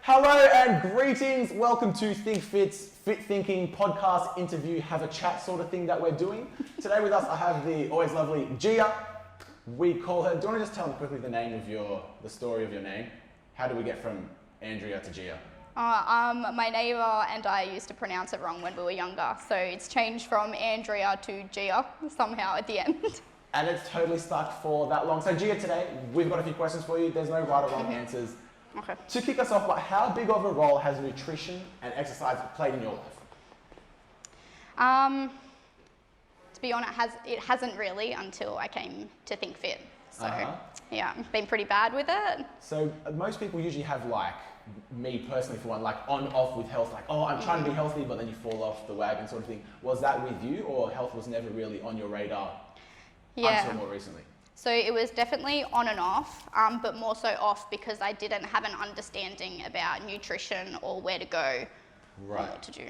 Hello and greetings. Welcome to Think Fit's Fit Thinking podcast interview, have a chat sort of thing that we're doing. Today with us, I have the always lovely Jia. We call her. Do you want to just tell me quickly the story of your name? How do we get from Andrea to Jia? My neighbour and I used to pronounce it wrong when we were younger, so it's changed from Andrea to Gia somehow at the end. And it's totally stuck for that long. So Jia, today we've got a few questions for you. There's no right or wrong answers. Okay. To kick us off, how big of a role has nutrition and exercise played in your life? To be honest, it hasn't really until I came to Think Fit. So yeah, I've been pretty bad with it. So most people usually have, like, me personally for one, like on off with health, like, oh, I'm trying to be healthy, but then you fall off the wagon sort of thing. Was that with you, or health was never really on your radar until more recently? So it was definitely on and off, but more so off because I didn't have an understanding about nutrition or where to go or what to do.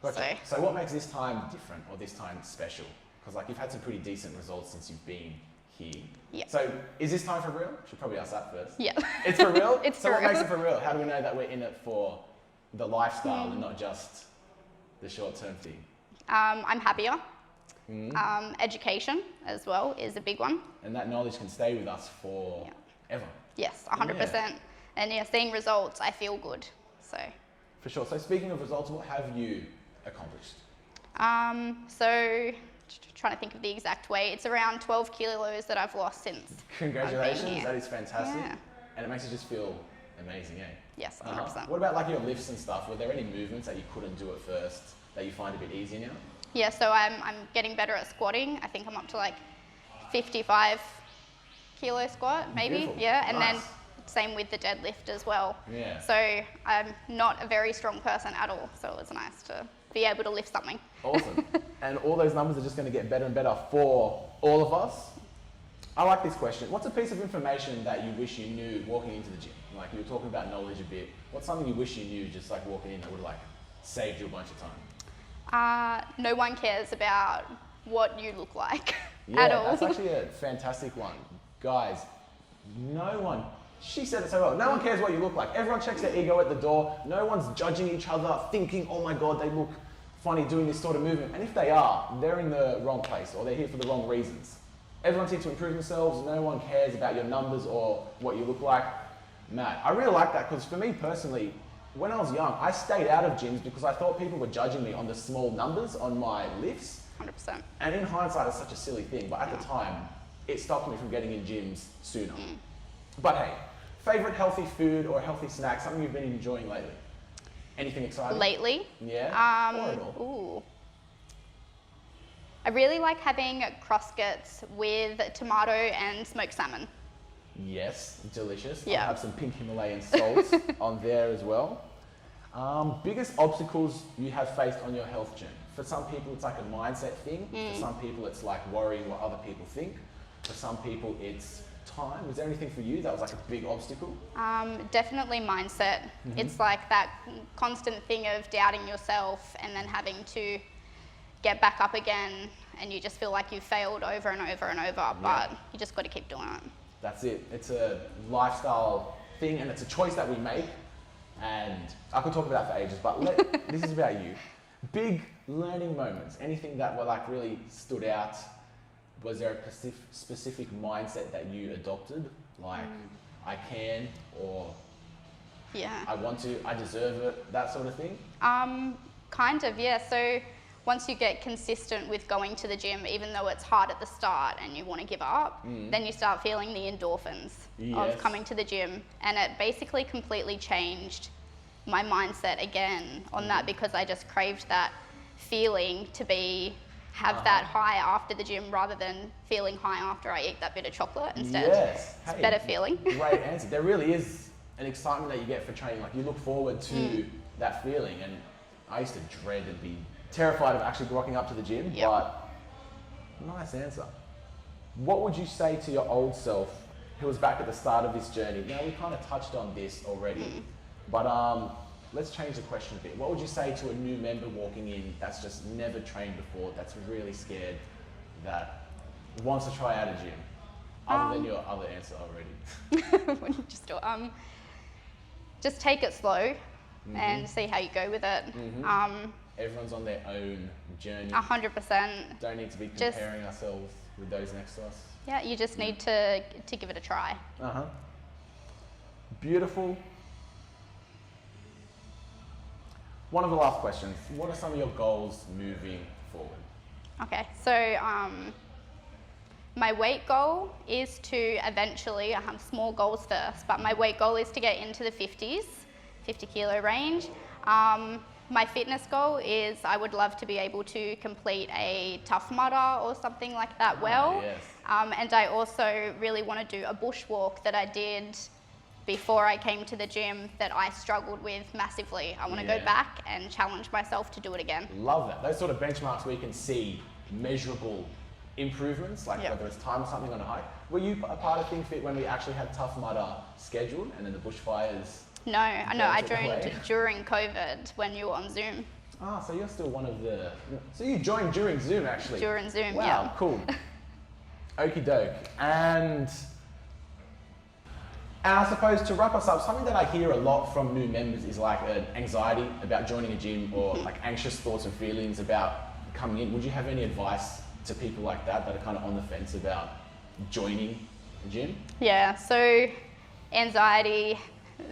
Gotcha. So what makes this time different or this time special? Because like you've had some pretty decent results since you've been here. Yeah. So is this time for real? Should probably ask that first. Yeah. It's for real? It's so for what real. makes it for real? How do we know that we're in it for the lifestyle and not just the short-term thing? I'm happier. Education as well is a big one. And that knowledge can stay with us for ever. Yes, 100%. Yeah. And yeah, seeing results, I feel good. So. For sure. So speaking of results, what have you accomplished? So trying to think of the exact weight, it's around 12 kilos that I've lost since. Congratulations, that is fantastic. Yeah. And it makes you just feel amazing, eh? Yes, 100%. What about like your lifts and stuff? Were there any movements that you couldn't do at first that you find a bit easier now? Yeah, so I'm getting better at squatting. I think I'm up to like 55 kilo squat, maybe. Beautiful. Yeah, and Nice. then same with the deadlift as well. Yeah. So I'm not a very strong person at all, so it was nice to be able to lift something. Awesome. And all those numbers are just going to get better and better for all of us. I like this question. What's a piece of information that you wish you knew walking into the gym? Like you were talking about knowledge a bit. What's something you wish you knew just like walking in that would have like saved you a bunch of time? No one cares about what you look like at all. That's actually a fantastic one. Guys, no one, she said it so well, no one cares what you look like. Everyone checks their ego at the door. No one's judging each other, thinking, oh my God, they look funny doing this sort of movement. And if they are, they're in the wrong place or they're here for the wrong reasons. Everyone's here to improve themselves. No one cares about your numbers or what you look like. Matt, I really like that because for me personally, when I was young, I stayed out of gyms because I thought people were judging me on the small numbers on my lifts. 100%. And in hindsight, it's such a silly thing, but at the time, it stopped me from getting in gyms sooner. But hey, favorite healthy food or healthy snack, something you've been enjoying lately? Anything exciting? Lately? Yeah? Or at all? Ooh. I really like having crosscuts with tomato and smoked salmon. Yes, delicious. Yeah. I'll have some pink Himalayan salts on there as well. Biggest obstacles you have faced on your health journey? For some people, it's like a mindset thing. For some people, it's like worrying what other people think. For some people, it's time. Was there anything for you that was like a big obstacle? Definitely mindset. It's like that constant thing of doubting yourself and then having to get back up again, and you just feel like you've failed over and over and over, but you just got to keep doing it. That's it. It's a lifestyle thing and it's a choice that we make. And I could talk about that for ages, but this is about you. Big learning moments, anything that were like really stood out. Was there a specific mindset that you adopted? Like, I can, or I want to, I deserve it, that sort of thing? Kind of, yeah. So once you get consistent with going to the gym, even though it's hard at the start and you want to give up, then you start feeling the endorphins of coming to the gym. And it basically completely changed my mindset again on that, because I just craved that feeling to have that high after the gym rather than feeling high after I eat that bit of chocolate instead. Yes. It's better feeling. Great answer. There really is an excitement that you get for training. Like you look forward to that feeling, and I used to dread and be terrified of actually rocking up to the gym, but nice answer. What would you say to your old self who was back at the start of this journey? Now, we kind of touched on this already, but let's change the question a bit. What would you say to a new member walking in that's just never trained before, that's really scared, that wants to try out a gym? Other than your other answer already. What did you just do? I think, just take it slow and see how you go with it. Everyone's on their own journey. 100%. Don't need to be comparing ourselves with those next to us. Yeah, you just need to give it a try. Beautiful. One of the last questions. What are some of your goals moving forward? Okay, so my weight goal is to eventually, I have small goals first, but my weight goal is to get into the 50s, 50 kilo range. My fitness goal is I would love to be able to complete a Tough Mudder or something like that well. Yes. And I also really want to do a bushwalk that I did before I came to the gym that I struggled with massively. I want to go back and challenge myself to do it again. Love that. Those sort of benchmarks where you can see measurable improvements, like whether it's time or something on a hike. Were you a part of ThinkFit when we actually had Tough Mudder scheduled and then the bushfires? No, I joined during COVID when you were on Zoom. Ah, so you're still one of the... So you joined during Zoom, actually? During Zoom, wow, cool. Okie doke. And I suppose to wrap us up, something that I hear a lot from new members is like an anxiety about joining a gym or like anxious thoughts and feelings about coming in. Would you have any advice to people like that are kind of on the fence about joining a gym? Yeah, so anxiety,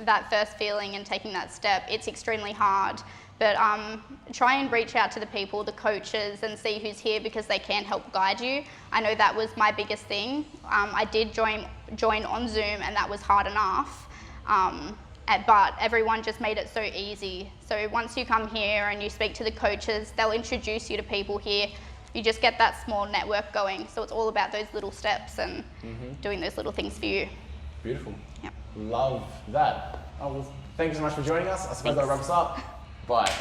that first feeling and taking that step, it's extremely hard. But try and reach out to the people, the coaches, and see who's here because they can help guide you. I know that was my biggest thing. I did join on Zoom and that was hard enough. But everyone just made it so easy. So once you come here and you speak to the coaches, they'll introduce you to people here. You just get that small network going. So it's all about those little steps and doing those little things for you. Beautiful. Yep. Love that. Oh, well, thank you so much for joining us. I suppose that wraps up. Bye.